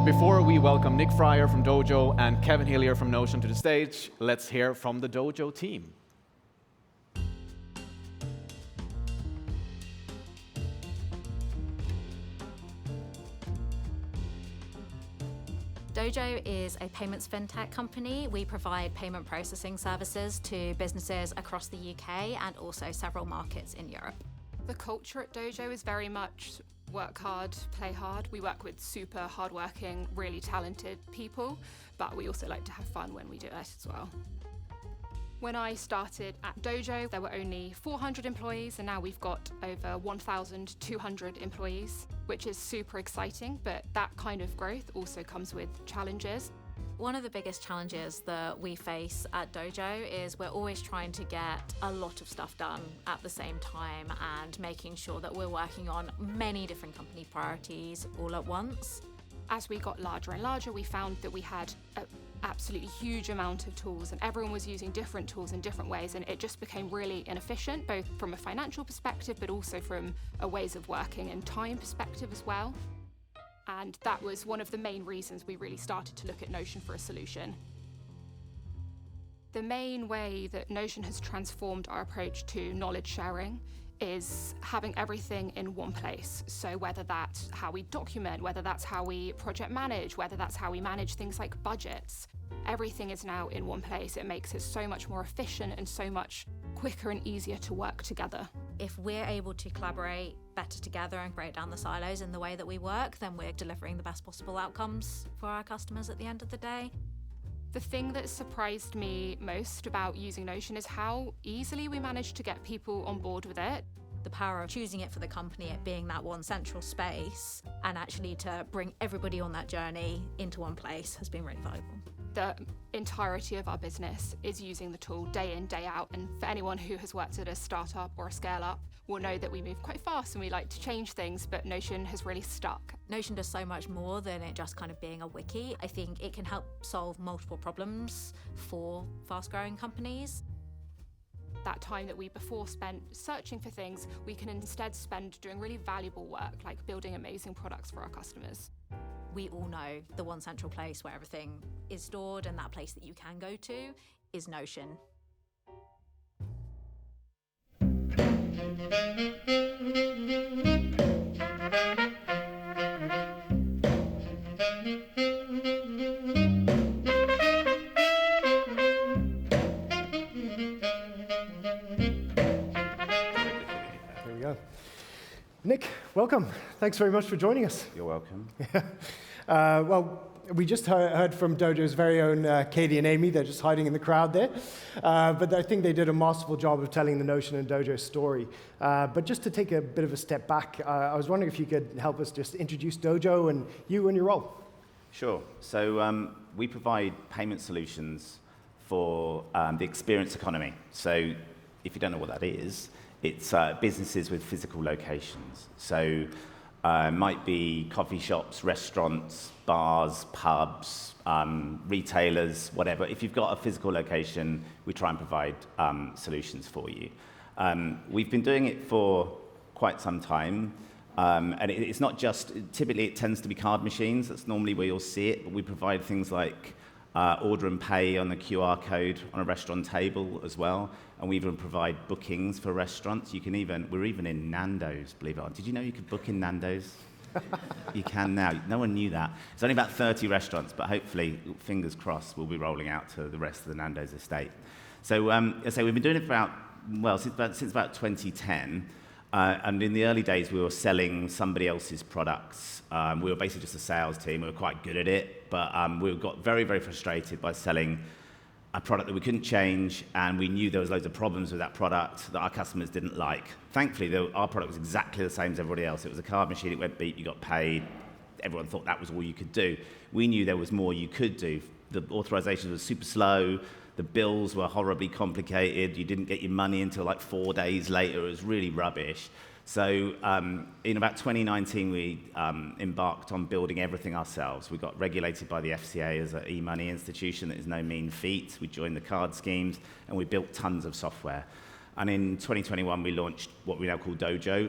Before we welcome Nick Fryer from Dojo and Kevin Hillier from Notion to the stage, let's hear from the Dojo team. Dojo is a payments fintech company. We provide payment processing services to businesses across the UK and also several markets in Europe. The culture at Dojo is very much work hard, play hard. We work with super hardworking, really talented people, but we also like to have fun when we do it as well. When I started at Dojo, there were only 400 employees, and now we've got over 1,200 employees, which is super exciting, but that kind of growth also comes with challenges. One of the biggest challenges that we face at Dojo is we're always trying to get a lot of stuff done at the same time and making sure that we're working on many different company priorities all at once. As we got larger and larger, we found that we had an absolutely huge amount of tools, and everyone was using different tools in different ways, and it just became really inefficient, both from a financial perspective, but also from a ways of working and time perspective as well. And that was one of the main reasons we really started to look at Notion for a solution. The main way that Notion has transformed our approach to knowledge sharing is having everything in one place. So whether that's how we document, whether that's how we project manage, whether that's how we manage things like budgets, everything is now in one place. It makes it so much more efficient and so much quicker and easier to work together. If we're able to collaborate better together and break down the silos in the way that we work, then we're delivering the best possible outcomes for our customers at the end of the day. The thing that surprised me most about using Notion is how easily we managed to get people on board with it. The power of choosing it for the company, it being that one central space, and actually to bring everybody on that journey into one place has been really valuable. The entirety of our business is using the tool day in, day out, and for anyone who has worked at a startup or a scale-up will know that we move quite fast and we like to change things, but Notion has really stuck. Notion does so much more than it just kind of being a wiki. I think it can help solve multiple problems for fast-growing companies. That time that we before spent searching for things, we can instead spend doing really valuable work, like building amazing products for our customers. We all know the one central place where everything is stored, and that place that you can go to is Notion. There we go. Nick, welcome. Thanks very much for joining us. You're welcome. Well, we just heard from Dojo's very own Katie and Amy. They're just hiding in the crowd there. But I think they did a masterful job of telling the Notion and Dojo story. But just to take a bit of a step back, I was wondering if you could help us just introduce Dojo and you and your role. Sure. So we provide payment solutions for the experience economy. So if you don't know what that is, it's businesses with physical locations. So might be coffee shops, restaurants, bars, pubs, retailers, whatever. If you've got a physical location, we try and provide solutions for you. We've been doing it for quite some time. And it's not just, typically it tends to be card machines. That's normally where you'll see it. But we provide things like order and pay on the QR code on a restaurant table as well. And we even provide bookings for restaurants. We're even in Nando's, believe it or not. Did you know you could book in Nando's? You can now. No one knew that. It's only about 30 restaurants, but hopefully, fingers crossed, we'll be rolling out to the rest of the Nando's estate. So, we've been doing it since about 2010. And in the early days, we were selling somebody else's products. We were basically just a sales team. We were quite good at it, but we got very, very frustrated by selling a product that we couldn't change, and we knew there was loads of problems with that product that our customers didn't like. Thankfully, our product was exactly the same as everybody else. It was a card machine, it went beep, you got paid. Everyone thought that was all you could do. We knew there was more you could do. The authorizations were super slow, the bills were horribly complicated, you didn't get your money until like 4 days later, it was really rubbish. So in about 2019, we embarked on building everything ourselves. We got regulated by the FCA as an e-money institution. That is no mean feat. We joined the card schemes, and we built tons of software. And in 2021, we launched what we now call Dojo.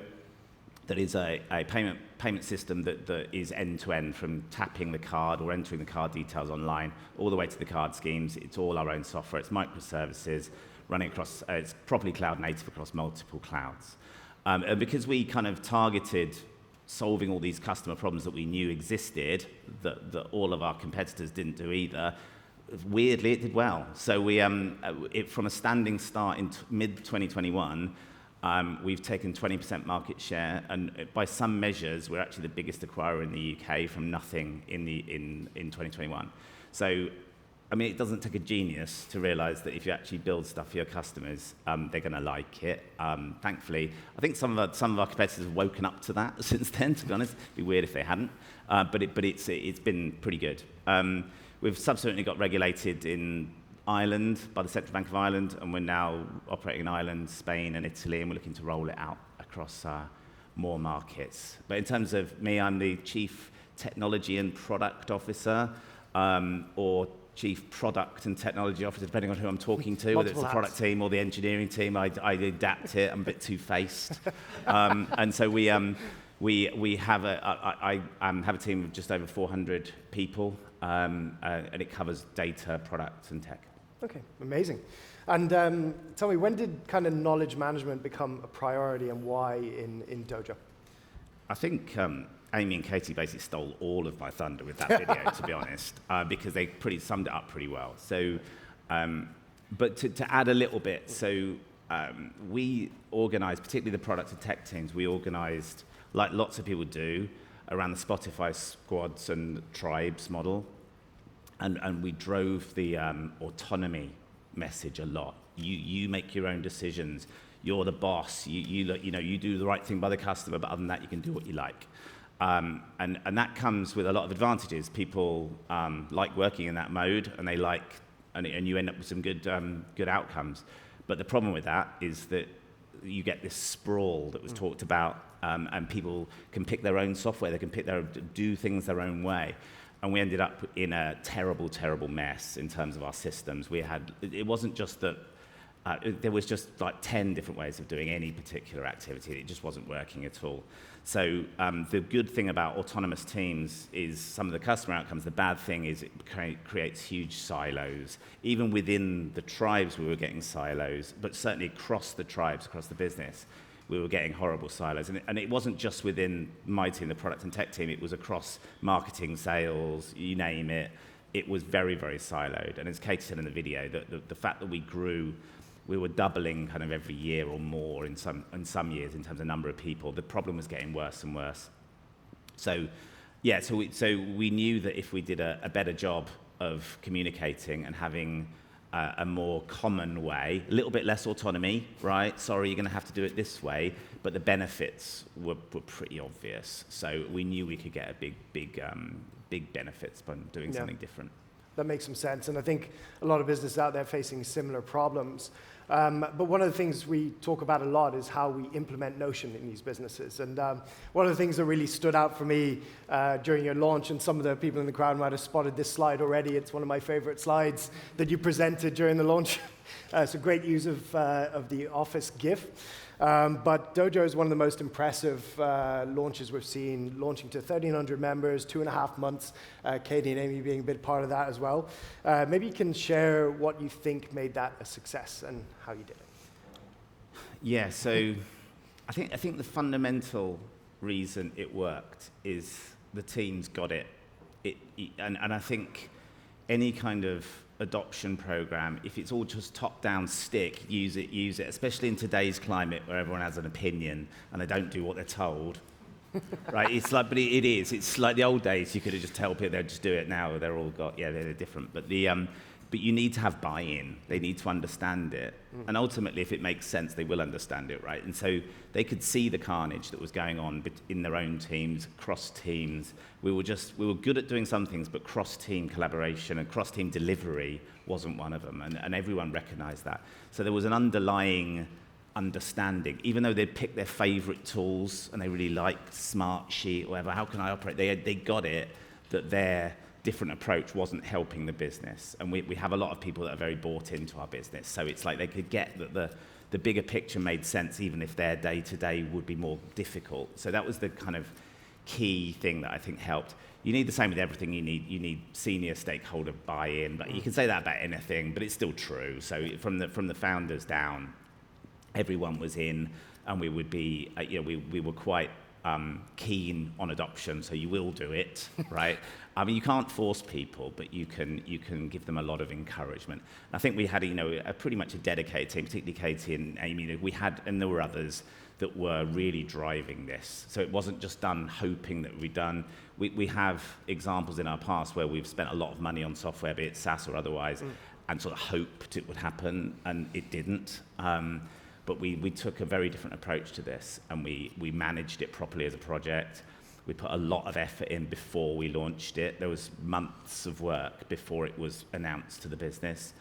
that is a payment system that is end-to-end, from tapping the card or entering the card details online all the way to the card schemes. It's all our own software. It's microservices running across, it's properly cloud native across multiple clouds. And because we kind of targeted solving all these customer problems that we knew existed, that all of our competitors didn't do either, weirdly it did well. So we, from a standing start in mid-2021, we've taken 20% market share, and by some measures, we're actually the biggest acquirer in the UK from nothing in 2021. So, I mean, it doesn't take a genius to realize that if you actually build stuff for your customers, they're going to like it. Thankfully, I think some of our competitors have woken up to that since then, to be honest. It'd be weird if they hadn't, but it's been pretty good. We've subsequently got regulated in Ireland by the Central Bank of Ireland, and we're now operating in Ireland, Spain, and Italy, and we're looking to roll it out across more markets. But in terms of me, I'm the Chief Technology and Product Officer, or Chief Product and Technology Officer, depending on who I'm talking to, whether it's the product team or the engineering team. I adapt it. I'm a bit two-faced. And so we have I have a team of just over 400 people, and it covers data, product, and tech. Okay, amazing. And tell me, when did kind of knowledge management become a priority, and why in Dojo? I think Amy and Katie basically stole all of my thunder with that video, to be honest, because they summed it up pretty well. So, but to add a little bit, so we organised, particularly the product and tech teams, we organised, like lots of people do, around the Spotify squads and tribes model, and we drove the autonomy message a lot. You make your own decisions. You're the boss. You do the right thing by the customer, but other than that, you can do what you like. And that comes with a lot of advantages. People like working in that mode, and they and you end up with some good outcomes. But the problem with that is that you get this sprawl that was talked about, and people can pick their own software. They can do things their own way. And we ended up in a terrible, terrible mess in terms of our systems. It wasn't just that. There was just like 10 different ways of doing any particular activity. It just wasn't working at all. So the good thing about autonomous teams is some of the customer outcomes. The bad thing is it creates huge silos. Even within the tribes, we were getting silos, but certainly across the tribes, across the business, we were getting horrible silos. And it wasn't just within my team, the product and tech team. It was across marketing, sales, you name it. It was very, very siloed. And as Katie said in the video, the fact that we grew, we were doubling kind of every year or more in some years in terms of number of people. The problem was getting worse and worse. So, yeah, so we knew that if we did a better job of communicating and having a more common way, a little bit less autonomy, right? Sorry, you're going to have to do it this way, but the benefits were pretty obvious. So we knew we could get a big benefits by doing something different. That makes some sense, and I think a lot of businesses out there facing similar problems. But one of the things we talk about a lot is how we implement Notion in these businesses. And one of the things that really stood out for me during your launch, and some of the people in the crowd might have spotted this slide already. It's one of my favorite slides that you presented during the launch. It's a great use of the Office GIF. But Dojo is one of the most impressive launches we've seen, launching to 1,300 members, 2.5 months, Katie and Amy being a big part of that as well. Maybe you can share what you think made that a success and how you did it. Yeah, so I think the fundamental reason it worked is the teams got it. And I think any kind of adoption program, if it's all just top-down stick, use it, especially in today's climate where everyone has an opinion and they don't do what they're told, right? It's like, but it is. It's like the old days. You could have just tell people they'd just do it. Now they're all they're different. But but you need to have buy-in. They need to understand it. And ultimately, if it makes sense, they will understand it, right? And so they could see the carnage that was going on in their own teams, cross teams. We were good at doing some things, but cross-team collaboration and cross-team delivery wasn't one of them. And everyone recognized that. So there was an underlying understanding. Even though they'd picked their favorite tools and they really liked Smartsheet or whatever, how can I operate? They got it that their different approach wasn't helping the business. And we have a lot of people that are very bought into our business. So it's like they could get that the bigger picture made sense, even if their day-to-day would be more difficult. So that was the kind of key thing that I think helped. You need the same with everything. You need senior stakeholder buy-in, but you can say that about anything, but it's still true. So from the founders down, everyone was in, and we would be, we were quite keen on adoption. So you will do it, right? I mean, you can't force people, but you can give them a lot of encouragement. And I think we had, pretty much a dedicated team, particularly Katie and Amy. We had, and there were others that were really driving this. So it wasn't just done hoping that we'd done. We have examples in our past where we've spent a lot of money on software, be it SaaS or otherwise, and sort of hoped it would happen, and it didn't. But we took a very different approach to this, and we managed it properly as a project. We put a lot of effort in before we launched it. There was months of work before it was announced to the business.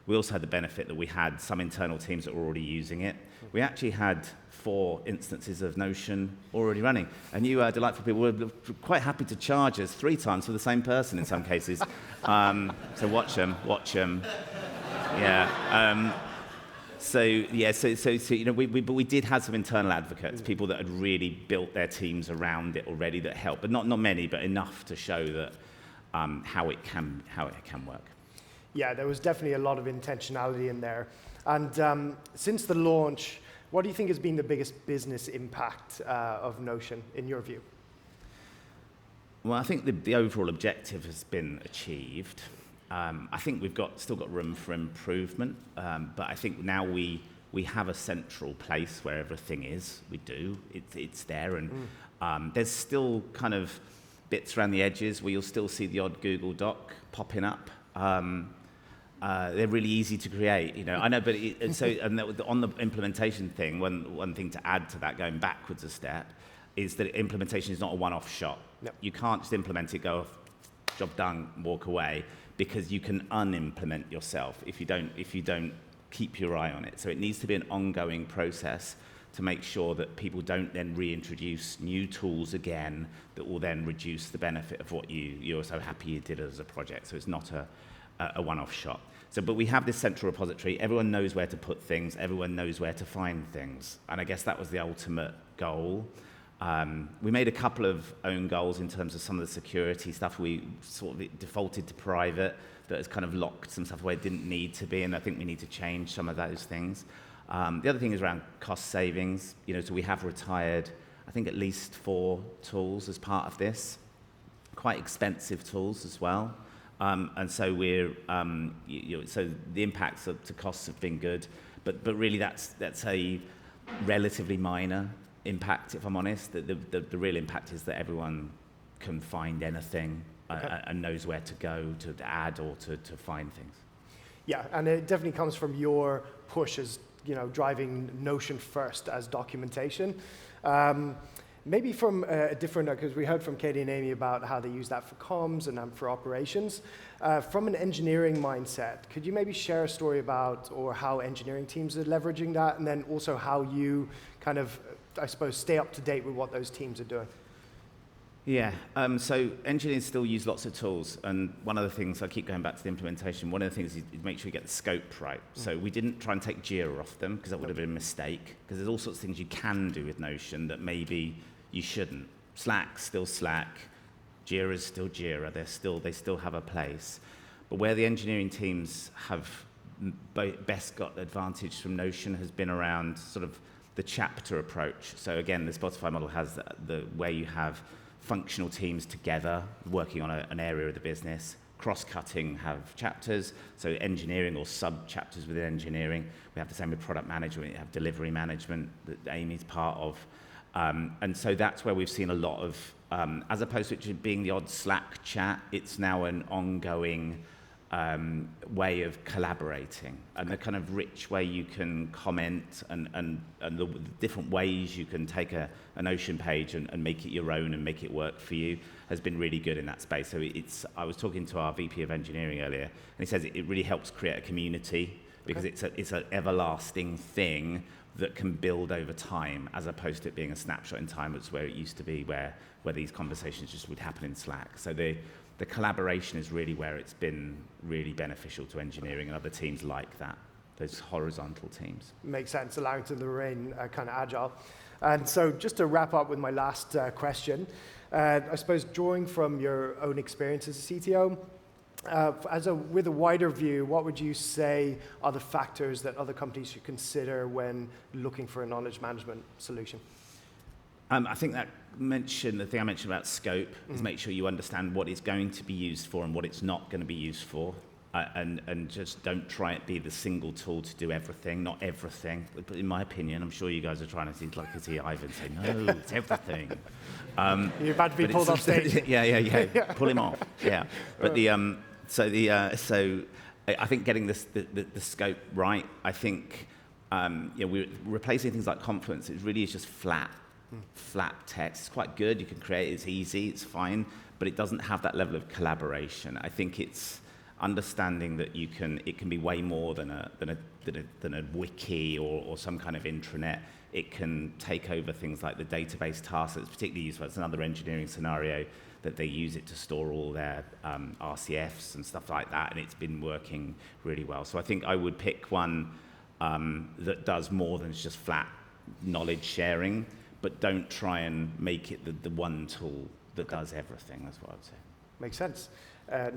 We also had the benefit that we had some internal teams that were already using it. We actually had 4 instances of Notion already running. And you delightful people were quite happy to charge us 3 times for the same person in some cases. So watch them. Yeah. But we did have some internal advocates, people that had really built their teams around it already that helped, but not many, but enough to show that how it can work. Yeah, there was definitely a lot of intentionality in there. And since the launch, what do you think has been the biggest business impact of Notion, in your view? Well, I think the overall objective has been achieved. I think we've still got room for improvement, but I think now we have a central place where everything is. We do. It's there, and there's still kind of bits around the edges where you'll still see the odd Google Doc popping up. They're really easy to create, I know, but on the implementation thing, one thing to add to that, going backwards a step, is that implementation is not a one-off shot. Yep. You can't just implement it, go, job done, walk away, because you can unimplement yourself if you don't keep your eye on it. So it needs to be an ongoing process to make sure that people don't then reintroduce new tools again that will then reduce the benefit of what you're so happy you did as a project. So it's not a one-off shot. But we have this central repository. Everyone knows where to put things. Everyone knows where to find things. And I guess that was the ultimate goal. We made a couple of own goals in terms of some of the security stuff. We sort of defaulted to private. That has kind of locked some stuff where it didn't need to be, and I think we need to change some of those things. The other thing is around cost savings. So we have retired, I think, at least 4 tools as part of this. Quite expensive tools as well. And so so the impacts to costs have been good, but really that's a relatively minor impact, if I'm honest. The real impact is that everyone can find anything and knows where to go to add or to find things. Yeah, and it definitely comes from your push as driving Notion first as documentation. Maybe from a different, because we heard from Katie and Amy about how they use that for comms and for operations. From an engineering mindset, could you maybe share a story about or how engineering teams are leveraging that, and then also how you kind of, I suppose, stay up to date with what those teams are doing? Yeah, so engineers still use lots of tools, and one of the things, I keep going back to the implementation, one of the things is make sure you get the scope right. So we didn't try and take Jira off them, because that would have been a mistake, because there's all sorts of things you can do with Notion that maybe you shouldn't. Slack's still Slack, Jira's still Jira, they still have a place. But where the engineering teams have best got advantage from Notion has been around sort of the chapter approach. So again, the Spotify model has the where you have functional teams together working on an area of the business. Cross-cutting have chapters, so engineering or sub-chapters within engineering. We have the same with product management. We have delivery management that Amy's part of. And so that's where we've seen a lot of, as opposed to it being the odd Slack chat, it's now an ongoing way of collaborating, and the kind of rich way you can comment and the different ways you can take a Notion page and make it your own and make it work for you has been really good in that space. So I was talking to our VP of engineering earlier, and he says it really helps create a community because it's an everlasting thing that can build over time, as opposed to it being a snapshot in time. It's where it used to be, where these conversations just would happen in Slack. So the collaboration is really where it's been really beneficial to engineering and other teams like that. those horizontal teams. Makes sense, allowing to remain kind of agile. And so just to wrap up with my last question, I suppose drawing from your own experience as a CTO, with a wider view, what would you say are the factors that other companies should consider when looking for a knowledge management solution? I think the thing I mentioned about scope is make sure you understand what it's going to be used for and what it's not going to be used for. And just don't try it be the single tool to do everything, not everything. But in my opinion, I'm sure you guys are trying to think like it's Ivan saying, no, it's everything. You're about to be pulled off stage. Yeah. Pull him off. Yeah. But so I think getting the scope right, I think we're replacing things like Confluence. It really is just flat text. It's quite good. You can create it. It's easy. It's fine. But it doesn't have that level of collaboration. I think it's understanding that it can be way more than a wiki or some kind of intranet. It can take over things like the database tasks. It's particularly useful. It's another engineering scenario that they use it to store all their RCFs and stuff like that, and it's been working really well. So I think I would pick one that does more than just flat knowledge sharing, but don't try and make it the one tool that does everything. That's what I would say. Makes sense.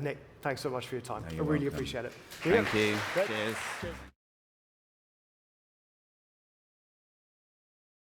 Nick, thanks so much for your time. No, I you're really welcome. appreciate it. Thank you. Great. Cheers.